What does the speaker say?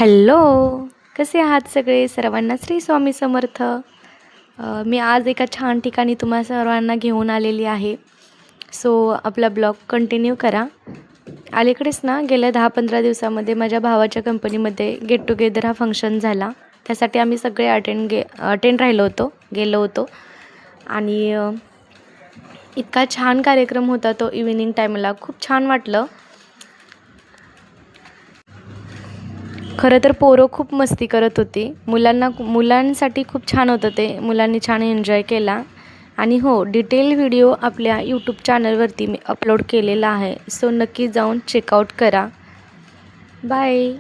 Hello, कसे आहात सगळे? सर्वांना श्री स्वामी समर्थ. मी आज एका छान ठिकाणी तुम्हा सर्वांना घेऊन आलेली आहे. सो आपला ब्लॉग कंटिन्यू करा. अलीकडेच ना गेल्या 10-15 दिवसामध्ये माझ्या भावाच्या कंपनीमध्ये गेट टुगेदर हा फंक्शन झाला. त्यासाठी आम्ही सगळे अटेंड गेलो होतो आणि इतका छान कार्यक्रम होता तो. इव्हिनिंग टाईमला खूप छान वाटलं. खरं तर पोरं खूप मस्ती करत होती. मुलांसाठी खूप छान होतं ते. मुलांनी छान एन्जॉय केला. आणि हो, डिटेल व्हिडिओ आपल्या यूट्यूब चॅनलवरती मी अपलोड केलेला आहे. सो नक्की जाऊन चेकआउट करा. बाय.